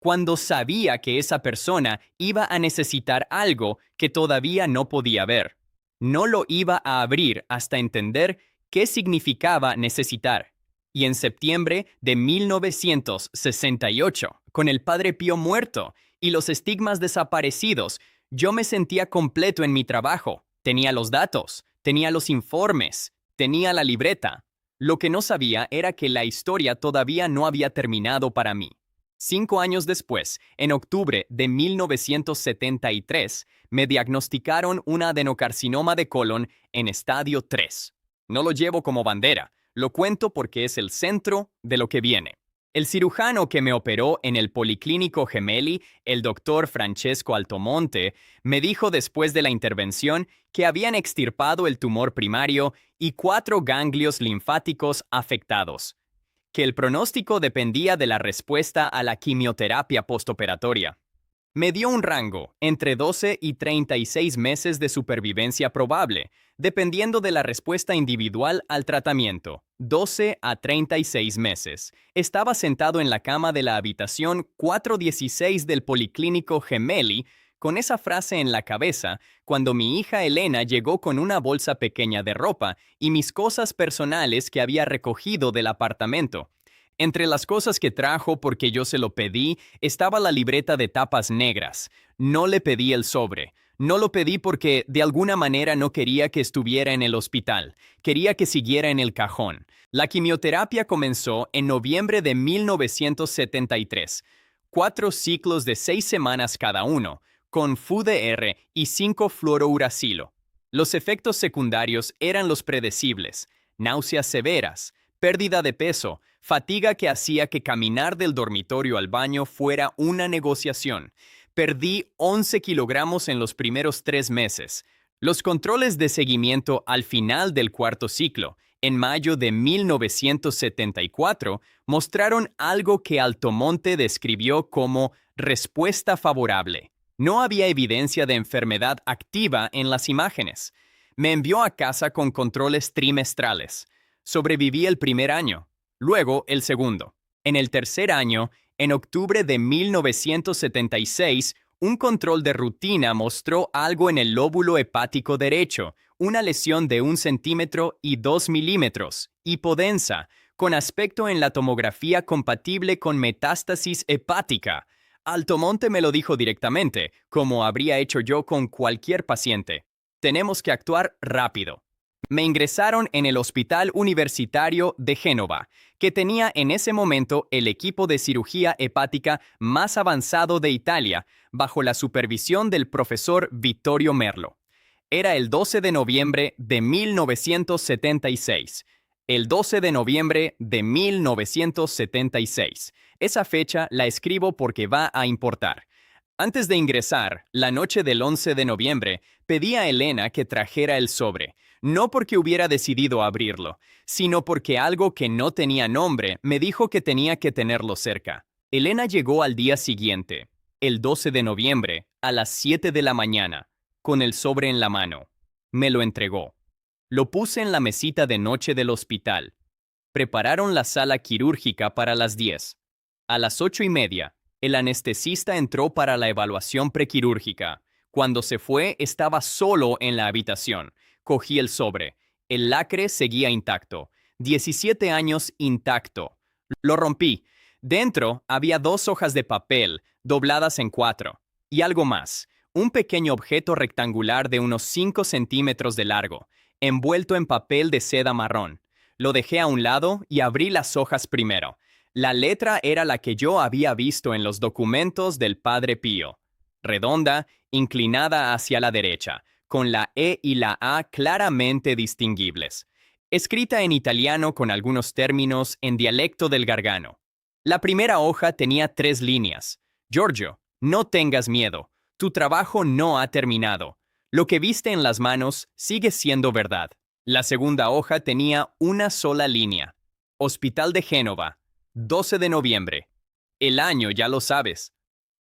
Speaker 1: Cuando sabía que esa persona iba a necesitar algo que todavía no podía ver. No lo iba a abrir hasta entender qué significaba necesitar. Y en septiembre de 1968, con el Padre Pío muerto y los estigmas desaparecidos, yo me sentía completo en mi trabajo. Tenía los datos, tenía los informes, tenía la libreta. Lo que no sabía era que la historia todavía no había terminado para mí. 5 años después, en octubre de 1973, me diagnosticaron un adenocarcinoma de colon en estadio 3. No lo llevo como bandera, lo cuento porque es el centro de lo que viene. El cirujano que me operó en el Policlinico Gemelli, el doctor Francesco Altomonte, me dijo después de la intervención que habían extirpado el tumor primario y 4 ganglios linfáticos afectados, que el pronóstico dependía de la respuesta a la quimioterapia postoperatoria. Me dio un rango entre 12 y 36 meses de supervivencia probable, dependiendo de la respuesta individual al tratamiento. 12 a 36 meses. Estaba sentado en la cama de la habitación 416 del Policlínico Gemelli, con esa frase en la cabeza, cuando mi hija Elena llegó con una bolsa pequeña de ropa y mis cosas personales que había recogido del apartamento. Entre las cosas que trajo porque yo se lo pedí, estaba la libreta de tapas negras. No le pedí el sobre. No lo pedí porque de alguna manera no quería que estuviera en el hospital. Quería que siguiera en el cajón. La quimioterapia comenzó en noviembre de 1973. 4 ciclos de 6 semanas cada uno, con FUDR y 5-fluorouracilo. Los efectos secundarios eran los predecibles: náuseas severas, pérdida de peso, fatiga que hacía que caminar del dormitorio al baño fuera una negociación. Perdí 11 kilogramos en los primeros 3 meses. Los controles de seguimiento al final del cuarto ciclo, en mayo de 1974, mostraron algo que Altomonte describió como respuesta favorable. No había evidencia de enfermedad activa en las imágenes. Me envió a casa con controles trimestrales. Sobreviví el primer año, luego el segundo. En el tercer año, en octubre de 1976, un control de rutina mostró algo en el lóbulo hepático derecho, una lesión de 1 centímetro y 2 milímetros, hipodensa, con aspecto en la tomografía compatible con metástasis hepática. Altomonte me lo dijo directamente, como habría hecho yo con cualquier paciente. Tenemos que actuar rápido. Me ingresaron en el Hospital Universitario de Génova, que tenía en ese momento el equipo de cirugía hepática más avanzado de Italia, bajo la supervisión del profesor Vittorio Merlo. Era el 12 de noviembre de 1976. El 12 de noviembre de 1976. Esa fecha la escribo porque va a importar. Antes de ingresar, la noche del 11 de noviembre, pedí a Elena que trajera el sobre, no porque hubiera decidido abrirlo, sino porque algo que no tenía nombre me dijo que tenía que tenerlo cerca. Elena llegó al día siguiente, el 12 de noviembre, a las 7 de la mañana, con el sobre en la mano. Me lo entregó. Lo puse en la mesita de noche del hospital. Prepararon la sala quirúrgica para las 10. A las 8:30, el anestesista entró para la evaluación prequirúrgica. Cuando se fue, estaba solo en la habitación. Cogí el sobre. El lacre seguía intacto. 17 años intacto. Lo rompí. Dentro había 2 hojas de papel, dobladas en 4. Y algo más. Un pequeño objeto rectangular de unos 5 centímetros de largo, envuelto en papel de seda marrón. Lo dejé a un lado y abrí las hojas primero. La letra era la que yo había visto en los documentos del Padre Pío. Redonda, inclinada hacia la derecha, con la E y la A claramente distinguibles. Escrita en italiano con algunos términos en dialecto del Gargano. La primera hoja tenía 3 líneas. Giorgio, no tengas miedo. Tu trabajo no ha terminado. Lo que viste en las manos sigue siendo verdad. La segunda hoja tenía una sola línea. Hospital de Génova, 12 de noviembre. El año ya lo sabes.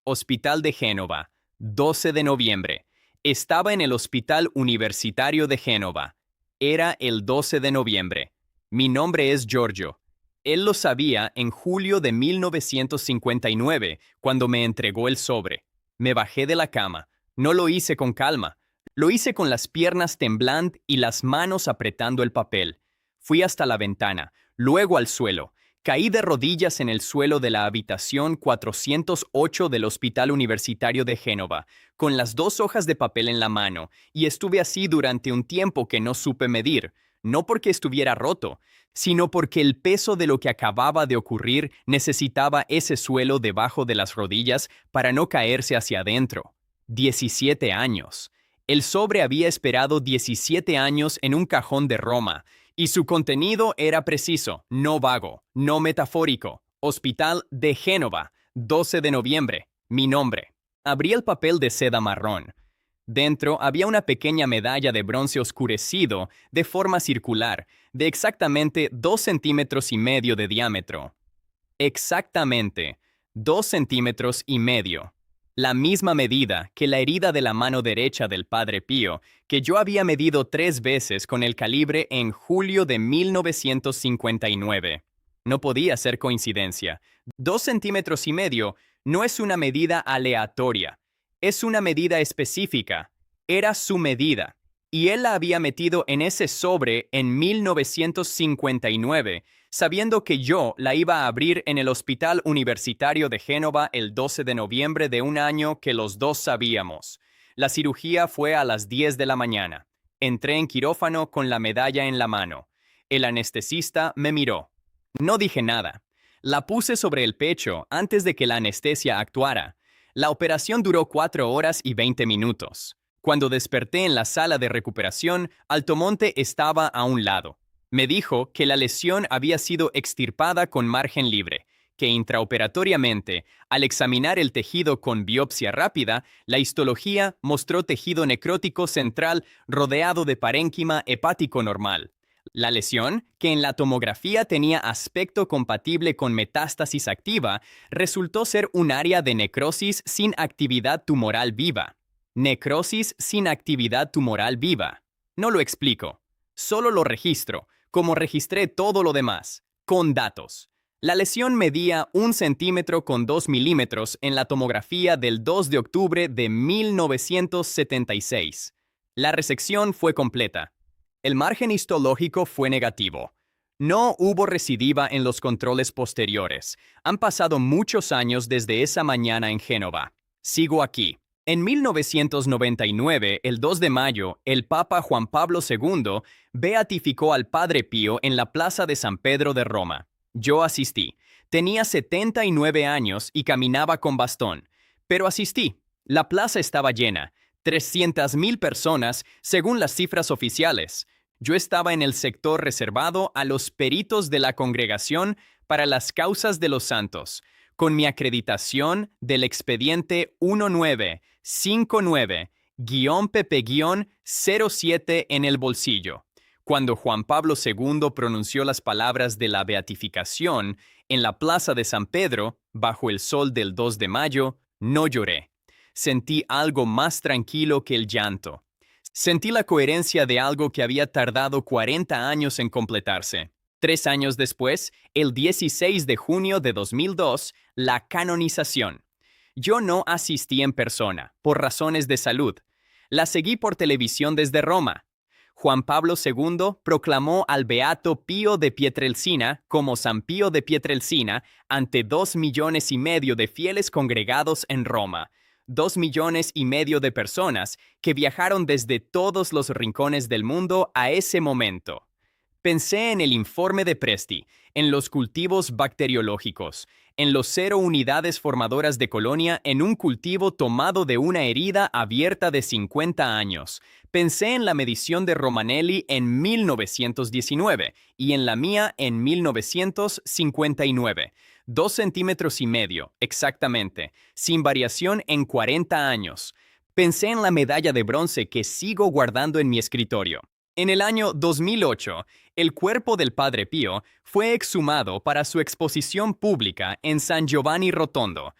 Speaker 1: Hospital de Génova, 12 de noviembre. Estaba en el Hospital Universitario de Génova. Era el 12 de noviembre. Mi nombre es Giorgio. Él lo sabía en julio de 1959, cuando me entregó el sobre. Me bajé de la cama. No lo hice con calma. Lo hice con las piernas temblando y las manos apretando el papel. Fui hasta la ventana, luego al suelo. Caí de rodillas en el suelo de la habitación 408 del Hospital Universitario de Génova, con las 2 hojas de papel en la mano, y estuve así durante un tiempo que no supe medir, no porque estuviera roto, sino porque el peso de lo que acababa de ocurrir necesitaba ese suelo debajo de las rodillas para no caerse hacia adentro. 17 años. El sobre había esperado 17 años en un cajón de Roma, y su contenido era preciso, no vago, no metafórico. Hospital de Génova, 12 de noviembre, mi nombre. Abrí el papel de seda marrón. Dentro había una pequeña medalla de bronce oscurecido de forma circular, de exactamente 2,5 centímetros de diámetro. Exactamente, 2,5 centímetros. La misma medida que la herida de la mano derecha del Padre Pío, que yo había medido 3 veces con el calibre en julio de 1959. No podía ser coincidencia. 2,5 centímetros no es una medida aleatoria. Es una medida específica. Era su medida. Y él la había metido en ese sobre en 1959, sabiendo que yo la iba a abrir en el Hospital Universitario de Génova el 12 de noviembre de un año que los dos sabíamos. La cirugía fue a las 10 de la mañana. Entré en quirófano con la medalla en la mano. El anestesista me miró. No dije nada. La puse sobre el pecho antes de que la anestesia actuara. La operación duró 4 horas y 20 minutos. Cuando desperté en la sala de recuperación, Altomonte estaba a un lado. Me dijo que la lesión había sido extirpada con margen libre, que intraoperatoriamente, al examinar el tejido con biopsia rápida, la histología mostró tejido necrótico central rodeado de parénquima hepático normal. La lesión, que en la tomografía tenía aspecto compatible con metástasis activa, resultó ser un área de necrosis sin actividad tumoral viva. Necrosis sin actividad tumoral viva. No lo explico. Solo lo registro, como registré todo lo demás, con datos. La lesión medía 1 centímetro con 2 milímetros en la tomografía del 2 de octubre de 1976. La resección fue completa. El margen histológico fue negativo. No hubo recidiva en los controles posteriores. Han pasado muchos años desde esa mañana en Génova. Sigo aquí. En 1999, el 2 de mayo, el Papa Juan Pablo II beatificó al Padre Pío en la Plaza de San Pedro de Roma. Yo asistí. Tenía 79 años y caminaba con bastón. Pero asistí. La plaza estaba llena. 300,000 personas, según las cifras oficiales. Yo estaba en el sector reservado a los peritos de la Congregación para las Causas de los Santos, con mi acreditación del expediente 1959-PP-07 en el bolsillo. Cuando Juan Pablo II pronunció las palabras de la beatificación en la Plaza de San Pedro, bajo el sol del 2 de mayo, no lloré. Sentí algo más tranquilo que el llanto. Sentí la coherencia de algo que había tardado 40 años en completarse. 3 años después, el 16 de junio de 2002, la canonización. Yo no asistí en persona, por razones de salud. La seguí por televisión desde Roma. Juan Pablo II proclamó al Beato Pío de Pietrelcina como San Pío de Pietrelcina ante 2,5 millones de fieles congregados en Roma. 2,5 millones de personas que viajaron desde todos los rincones del mundo a ese momento. Pensé en el informe de Presti, en los cultivos bacteriológicos, en los 0 unidades formadoras de colonia en un cultivo tomado de una herida abierta de 50 años. Pensé en la medición de Romanelli en 1919 y en la mía en 1959. 2,5 centímetros, exactamente, sin variación en 40 años. Pensé en la medalla de bronce que sigo guardando en mi escritorio. En el año 2008, el cuerpo del Padre Pío fue exhumado para su exposición pública en San Giovanni Rotondo.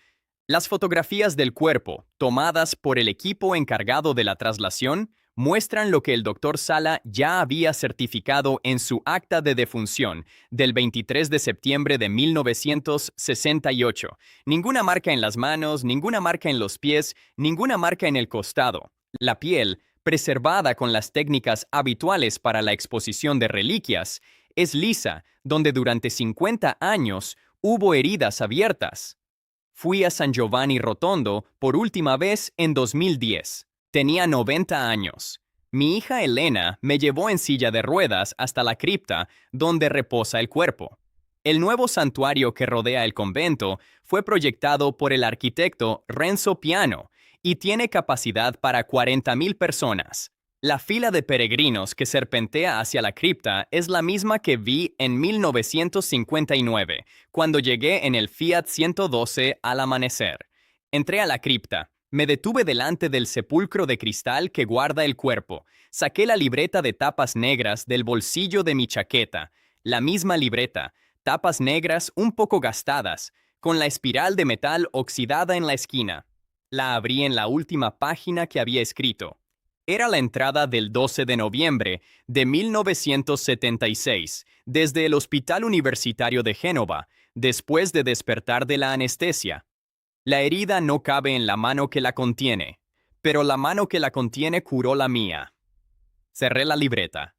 Speaker 1: Las fotografías del cuerpo, tomadas por el equipo encargado de la traslación, muestran lo que el Dr. Sala ya había certificado en su acta de defunción del 23 de septiembre de 1968. Ninguna marca en las manos, ninguna marca en los pies, ninguna marca en el costado. La piel, preservada con las técnicas habituales para la exposición de reliquias, es lisa, donde durante 50 años hubo heridas abiertas. Fui a San Giovanni Rotondo por última vez en 2010. Tenía 90 años. Mi hija Elena me llevó en silla de ruedas hasta la cripta donde reposa el cuerpo. El nuevo santuario que rodea el convento fue proyectado por el arquitecto Renzo Piano y tiene capacidad para 40,000 personas. La fila de peregrinos que serpentea hacia la cripta es la misma que vi en 1959, cuando llegué en el Fiat 112 al amanecer. Entré a la cripta. Me detuve delante del sepulcro de cristal que guarda el cuerpo. Saqué la libreta de tapas negras del bolsillo de mi chaqueta. La misma libreta, tapas negras un poco gastadas, con la espiral de metal oxidada en la esquina. La abrí en la última página que había escrito. Era la entrada del 12 de noviembre de 1976, desde el Hospital Universitario de Génova, después de despertar de la anestesia. La herida no cabe en la mano que la contiene, pero la mano que la contiene curó la mía. Cerré la libreta.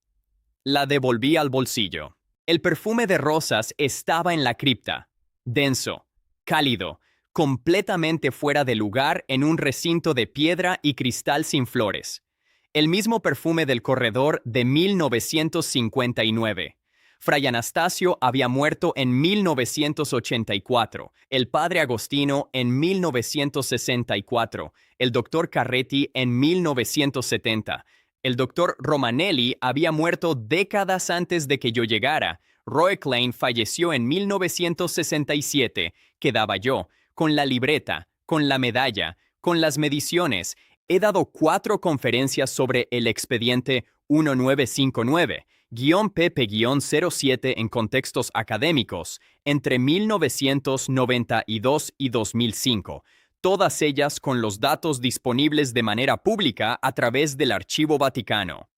Speaker 1: La devolví al bolsillo. El perfume de rosas estaba en la cripta, denso, cálido, completamente fuera de lugar en un recinto de piedra y cristal sin flores. El mismo perfume del corredor de 1959. Fray Anastasio había muerto en 1984, el padre Agostino en 1964, el doctor Carretti en 1970. El doctor Romanelli había muerto décadas antes de que yo llegara. Roy Klein falleció en 1967. Quedaba yo, con la libreta, con la medalla, con las mediciones. He dado 4 conferencias sobre el expediente 1959-PP-07 en contextos académicos entre 1992 y 2005, todas ellas con los datos disponibles de manera pública a través del Archivo Vaticano.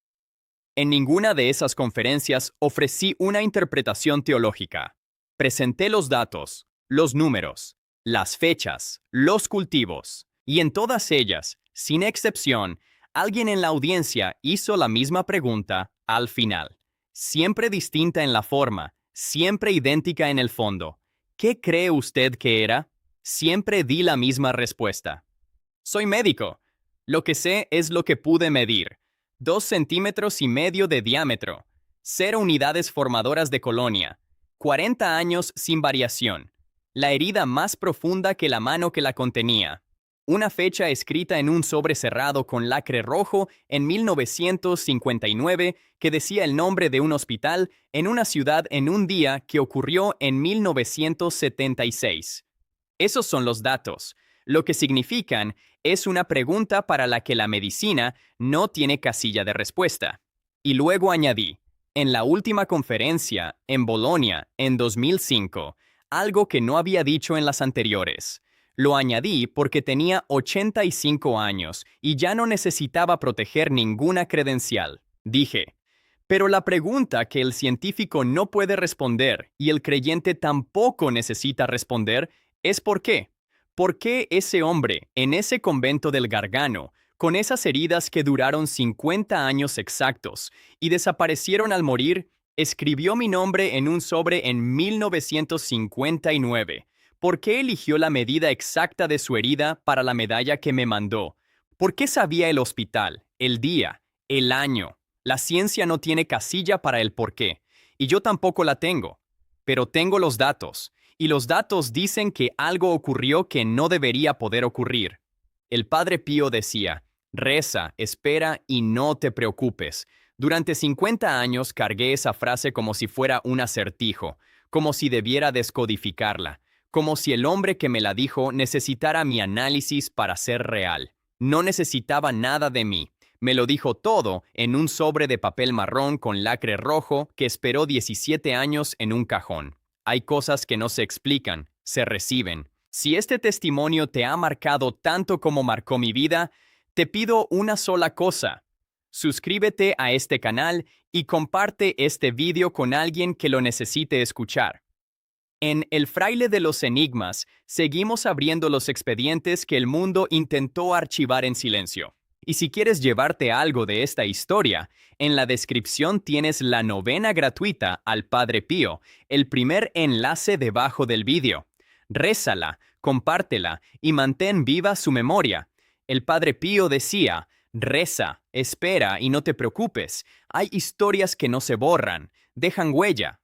Speaker 1: En ninguna de esas conferencias ofrecí una interpretación teológica. Presenté los datos, los números, las fechas, los cultivos, y en todas ellas, sin excepción, alguien en la audiencia hizo la misma pregunta al final, siempre distinta en la forma, siempre idéntica en el fondo. ¿Qué cree usted que era? Siempre di la misma respuesta. Soy médico. Lo que sé es lo que pude medir. 2,5 centímetros de diámetro. 0 unidades formadoras de colonia. 40 años sin variación. La herida más profunda que la mano que la contenía. Una fecha escrita en un sobre cerrado con lacre rojo en 1959 que decía el nombre de un hospital en una ciudad en un día que ocurrió en 1976. Esos son los datos. Lo que significan es una pregunta para la que la medicina no tiene casilla de respuesta. Y luego añadí, en la última conferencia, en Bolonia, en 2005, algo que no había dicho en las anteriores. Lo añadí porque tenía 85 años y ya no necesitaba proteger ninguna credencial. Dije, pero la pregunta que el científico no puede responder y el creyente tampoco necesita responder es ¿por qué? ¿Por qué ese hombre, en ese convento del Gargano, con esas heridas que duraron 50 años exactos y desaparecieron al morir, escribió mi nombre en un sobre en 1959? ¿Por qué eligió la medida exacta de su herida para la medalla que me mandó? ¿Por qué sabía el hospital, el día, el año? La ciencia no tiene casilla para el por qué, y yo tampoco la tengo. Pero tengo los datos, y los datos dicen que algo ocurrió que no debería poder ocurrir. El Padre Pío decía, reza, espera y no te preocupes. Durante 50 años cargué esa frase como si fuera un acertijo, como si debiera descodificarla. Como si el hombre que me la dijo necesitara mi análisis para ser real. No necesitaba nada de mí. Me lo dijo todo en un sobre de papel marrón con lacre rojo que esperó 17 años en un cajón. Hay cosas que no se explican, se reciben. Si este testimonio te ha marcado tanto como marcó mi vida, te pido una sola cosa. Suscríbete a este canal y comparte este video con alguien que lo necesite escuchar. En El Fraile de los Enigmas, seguimos abriendo los expedientes que el mundo intentó archivar en silencio. Y si quieres llevarte algo de esta historia, en la descripción tienes la novena gratuita al Padre Pío, el primer enlace debajo del vídeo. Rézala, compártela y mantén viva su memoria. El Padre Pío decía, reza, espera y no te preocupes. Hay historias que no se borran, dejan huella.